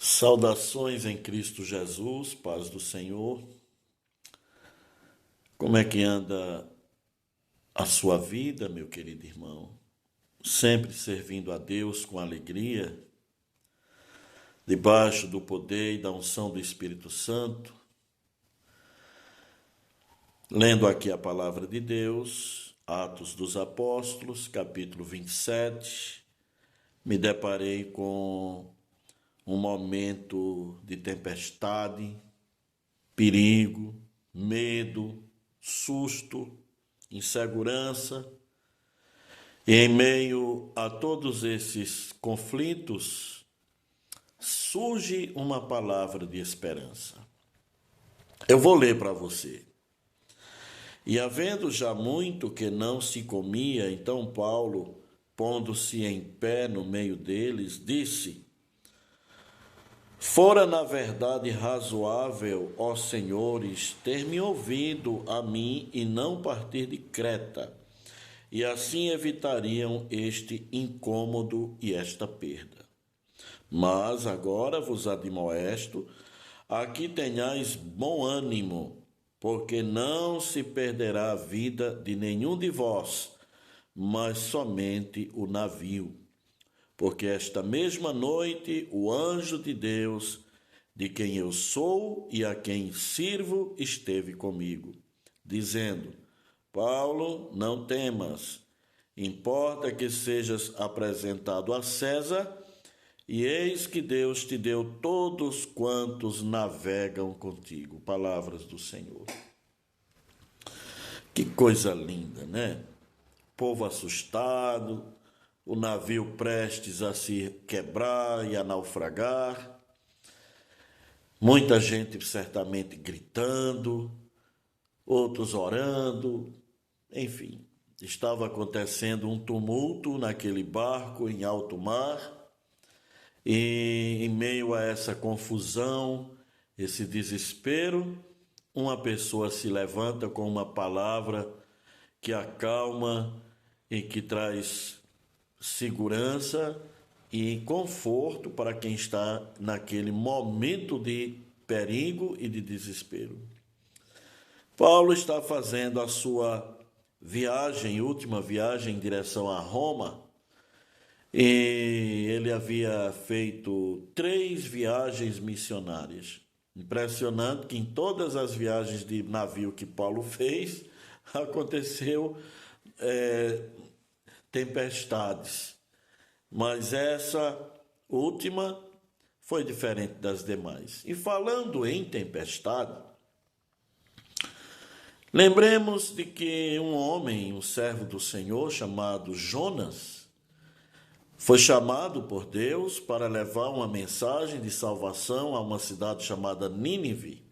Saudações em Cristo Jesus, paz do Senhor. Como é que anda a sua vida, meu querido irmão? Sempre servindo a Deus com alegria, debaixo do poder e da unção do Espírito Santo. Lendo aqui a palavra de Deus, Atos dos Apóstolos, capítulo 27, me deparei com um momento de tempestade, perigo, medo, susto, insegurança. E em meio a todos esses conflitos, surge uma palavra de esperança. Eu vou ler para você. E havendo já muito que não se comia, então Paulo, pondo-se em pé no meio deles, disse: Fora na verdade razoável, ó senhores, ter-me ouvido a mim e não partir de Creta, e assim evitariam este incômodo e esta perda. Mas agora vos admoesto, a que tenhais bom ânimo, porque não se perderá a vida de nenhum de vós, mas somente o navio. Porque esta mesma noite o anjo de Deus, de quem eu sou e a quem sirvo, esteve comigo, dizendo: Paulo, não temas, importa que sejas apresentado a César, e eis que Deus te deu todos quantos navegam contigo. Palavras do Senhor. Que coisa linda, né? Povo assustado, o navio prestes a se quebrar e a naufragar, muita gente certamente gritando, outros orando, enfim, estava acontecendo um tumulto naquele barco em alto mar, e em meio a essa confusão, esse desespero, uma pessoa se levanta com uma palavra que acalma e que traz segurança e conforto para quem está naquele momento de perigo e de desespero. Paulo está fazendo a sua viagem, última viagem em direção a Roma, e ele havia feito 3 viagens missionárias. Impressionante que em todas as viagens de navio que Paulo fez, aconteceu tempestades, mas essa última foi diferente das demais. E falando em tempestade, lembremos de que um homem, um servo do Senhor chamado Jonas, foi chamado por Deus para levar uma mensagem de salvação a uma cidade chamada Nínive.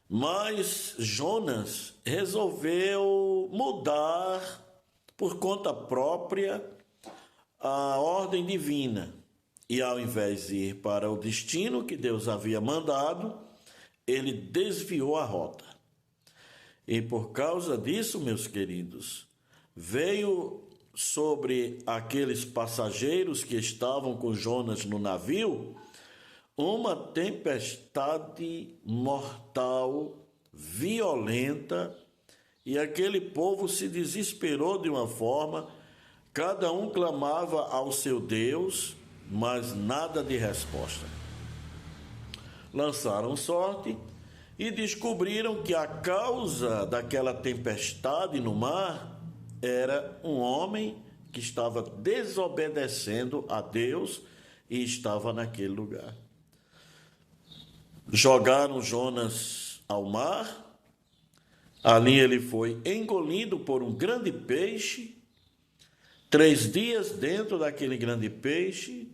Mas Jonas resolveu mudar por conta própria a ordem divina. E ao invés de ir para o destino que Deus havia mandado, ele desviou a rota. E por causa disso, meus queridos, veio sobre aqueles passageiros que estavam com Jonas no navio uma tempestade mortal, violenta, e aquele povo se desesperou de uma forma, cada um clamava ao seu Deus, mas nada de resposta. Lançaram sorte e descobriram que a causa daquela tempestade no mar era um homem que estava desobedecendo a Deus e estava naquele lugar. Jogaram Jonas ao mar. Ali ele foi engolido por um grande peixe, 3 dias dentro daquele grande peixe.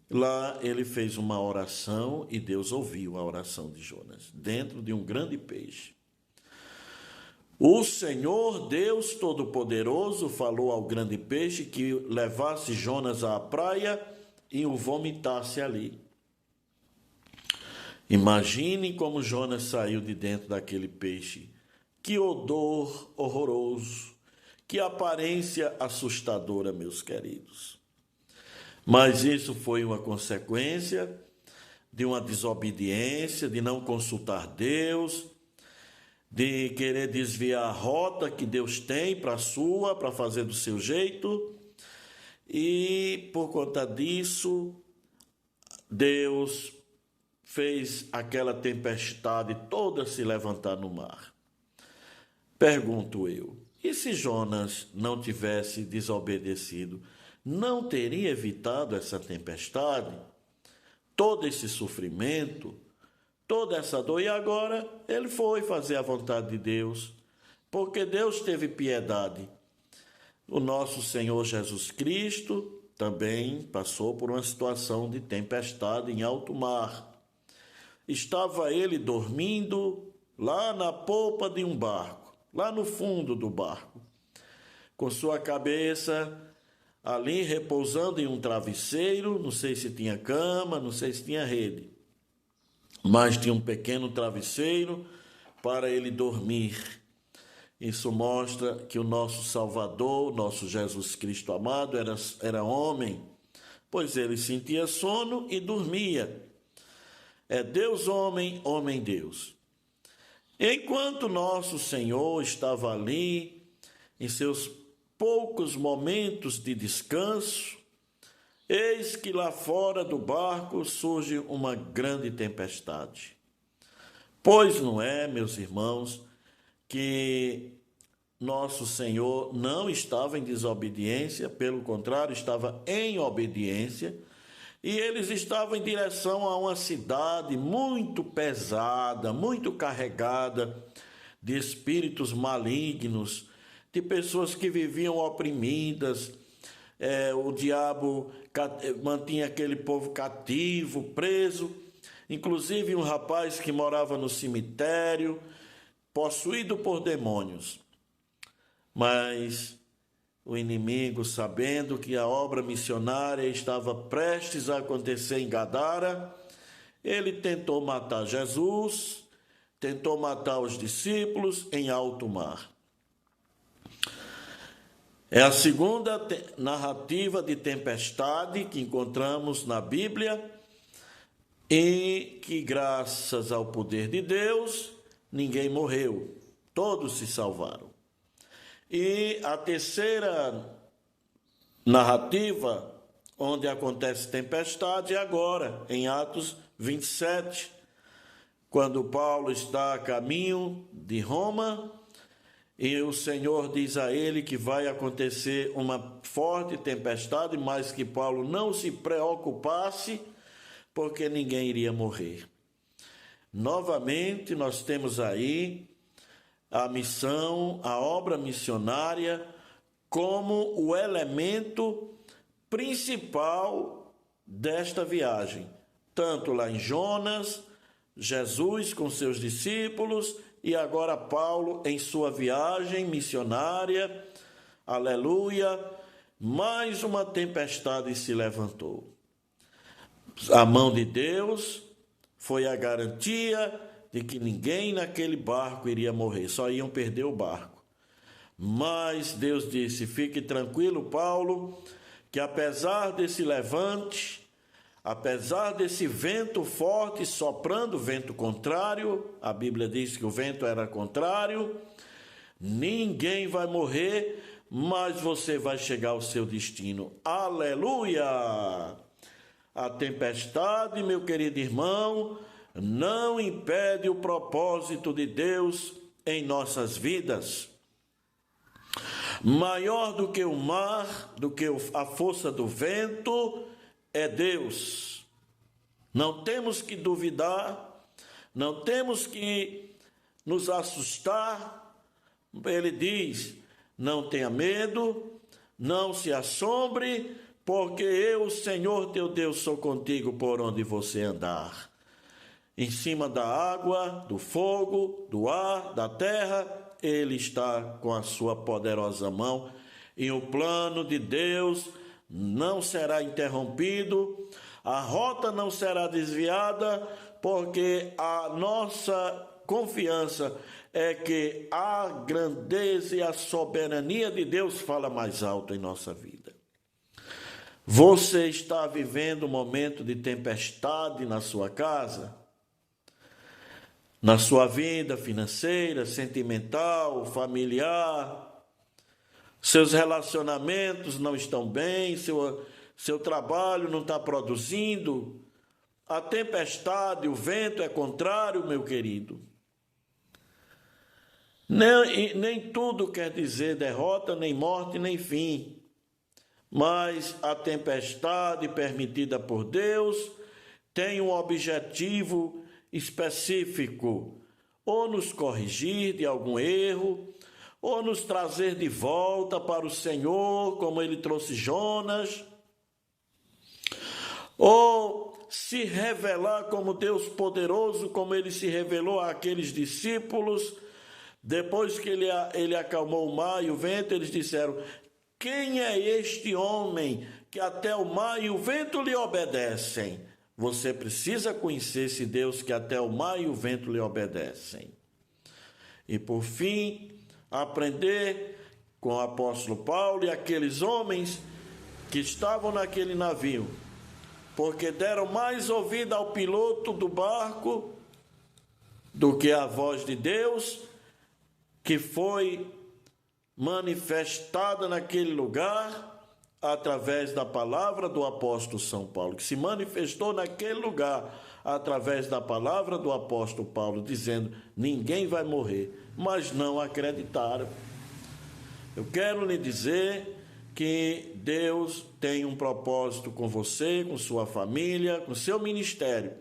Lá ele fez uma oração e Deus ouviu a oração de Jonas, dentro de um grande peixe. O Senhor Deus Todo-Poderoso falou ao grande peixe que levasse Jonas à praia e o vomitasse ali. Imagine como Jonas saiu de dentro daquele peixe. Que odor horroroso, que aparência assustadora, meus queridos. Mas isso foi uma consequência de uma desobediência, de não consultar Deus, de querer desviar a rota que Deus tem para fazer do seu jeito. E por conta disso, Deus fez aquela tempestade toda se levantar no mar. Pergunto eu, e se Jonas não tivesse desobedecido, não teria evitado essa tempestade, todo esse sofrimento, toda essa dor? E agora ele foi fazer a vontade de Deus, porque Deus teve piedade. O nosso Senhor Jesus Cristo também passou por uma situação de tempestade em alto mar. Estava ele dormindo lá na polpa de um barco, lá no fundo do barco, com sua cabeça ali repousando em um travesseiro. Não sei se tinha cama, não sei se tinha rede, mas tinha um pequeno travesseiro para ele dormir. Isso mostra que o nosso Salvador, nosso Jesus Cristo amado, era homem, pois ele sentia sono e dormia. É Deus homem, homem Deus. Enquanto nosso Senhor estava ali, em seus poucos momentos de descanso, eis que lá fora do barco surge uma grande tempestade. Pois não é, meus irmãos, que nosso Senhor não estava em desobediência, pelo contrário, estava em obediência, e eles estavam em direção a uma cidade muito pesada, muito carregada de espíritos malignos, de pessoas que viviam oprimidas. O diabo mantinha aquele povo cativo, preso, inclusive um rapaz que morava no cemitério, possuído por demônios. Mas o inimigo, sabendo que a obra missionária estava prestes a acontecer em Gadara, ele tentou matar Jesus, tentou matar os discípulos em alto mar. É a segunda narrativa de tempestade que encontramos na Bíblia, e que, graças ao poder de Deus, ninguém morreu, todos se salvaram. E a terceira narrativa, onde acontece tempestade, é agora, em Atos 27, quando Paulo está a caminho de Roma, e o Senhor diz a ele que vai acontecer uma forte tempestade, mas que Paulo não se preocupasse, porque ninguém iria morrer. Novamente, nós temos aí a missão, a obra missionária, como o elemento principal desta viagem. Tanto lá em Jonas, Jesus com seus discípulos, e agora Paulo em sua viagem missionária. Aleluia! Mais uma tempestade se levantou. A mão de Deus foi a garantia de que ninguém naquele barco iria morrer, só iam perder o barco. Mas Deus disse: fique tranquilo, Paulo, que apesar desse levante, apesar desse vento forte soprando, vento contrário, a Bíblia diz que o vento era contrário, ninguém vai morrer, mas você vai chegar ao seu destino. Aleluia! A tempestade, meu querido irmão, não impede o propósito de Deus em nossas vidas. Maior do que o mar, do que a força do vento, é Deus. Não temos que duvidar, não temos que nos assustar. Ele diz: não tenha medo, não se assombre, porque eu, Senhor teu Deus, sou contigo por onde você andar. Em cima da água, do fogo, do ar, da terra, Ele está com a sua poderosa mão, e o plano de Deus não será interrompido, a rota não será desviada, porque a nossa confiança é que a grandeza e a soberania de Deus fala mais alto em nossa vida. Você está vivendo um momento de tempestade na sua casa? Na sua vida financeira, sentimental, familiar? Seus relacionamentos não estão bem, seu trabalho não está produzindo? A tempestade, o vento é contrário, meu querido. Nem tudo quer dizer derrota, nem morte, nem fim. Mas a tempestade permitida por Deus tem um objetivo específico: ou nos corrigir de algum erro, ou nos trazer de volta para o Senhor, como ele trouxe Jonas, ou se revelar como Deus poderoso, como ele se revelou àqueles discípulos. Depois que ele acalmou o mar e o vento, eles disseram: quem é este homem que até o mar e o vento lhe obedecem? Você precisa conhecer esse Deus que até o mar e o vento lhe obedecem. E por fim, aprender com o apóstolo Paulo e aqueles homens que estavam naquele navio, porque deram mais ouvido ao piloto do barco do que à voz de Deus, que foi manifestada naquele lugar através da palavra do apóstolo São Paulo, que se manifestou naquele lugar através da palavra do apóstolo Paulo, dizendo: ninguém vai morrer, mas não acreditaram. Eu quero lhe dizer que Deus tem um propósito com você, com sua família, com seu ministério.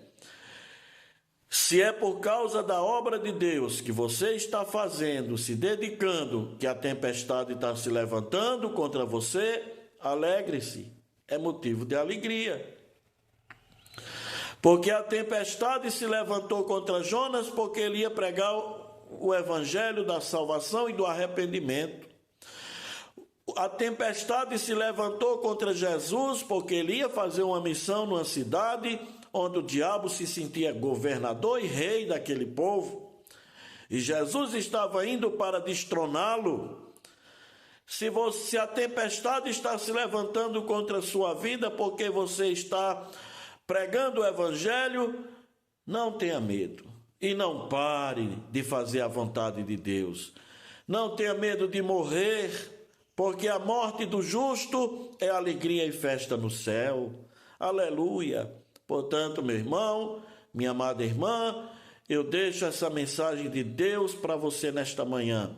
Se é por causa da obra de Deus que você está fazendo, se dedicando, que a tempestade está se levantando contra você, alegre-se, é motivo de alegria. Porque a tempestade se levantou contra Jonas porque ele ia pregar o evangelho da salvação e do arrependimento. A tempestade se levantou contra Jesus porque ele ia fazer uma missão numa cidade onde o diabo se sentia governador e rei daquele povo, e Jesus estava indo para destroná-lo. Se a tempestade está se levantando contra a sua vida porque você está pregando o evangelho, não tenha medo e não pare de fazer a vontade de Deus. Não tenha medo de morrer, porque a morte do justo é alegria e festa no céu. Aleluia! Portanto, meu irmão, minha amada irmã, eu deixo essa mensagem de Deus para você nesta manhã.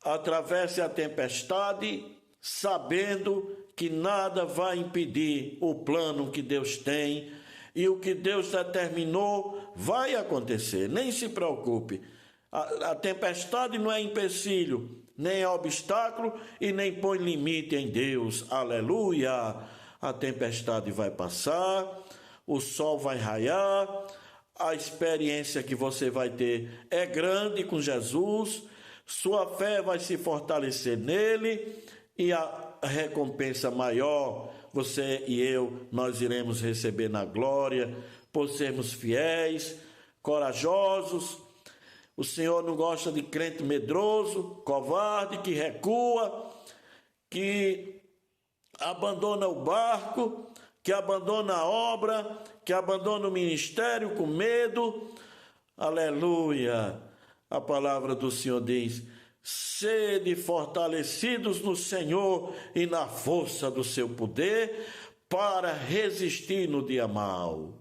Atravesse a tempestade, sabendo que nada vai impedir o plano que Deus tem, e o que Deus determinou vai acontecer. Nem se preocupe. A tempestade não é empecilho, nem é obstáculo e nem põe limite em Deus. Aleluia! A tempestade vai passar, o sol vai raiar, a experiência que você vai ter é grande com Jesus, sua fé vai se fortalecer nele e a recompensa maior, você e eu, nós iremos receber na glória, por sermos fiéis, corajosos. O Senhor não gosta de crente medroso, covarde, que recua, que abandona o barco, que abandona a obra, que abandona o ministério com medo. Aleluia! A palavra do Senhor diz: sede fortalecidos no Senhor e na força do seu poder, para resistir no dia mau.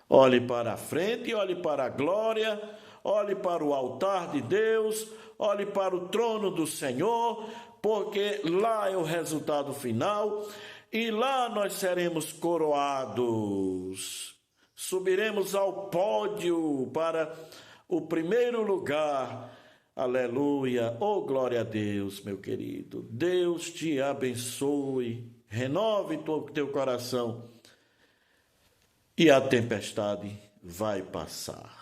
Olhe para a frente, olhe para a glória, olhe para o altar de Deus, olhe para o trono do Senhor, porque lá é o resultado final e lá nós seremos coroados. Subiremos ao pódio para o primeiro lugar. Aleluia! Oh, glória a Deus, meu querido. Deus te abençoe, renove teu coração e a tempestade vai passar.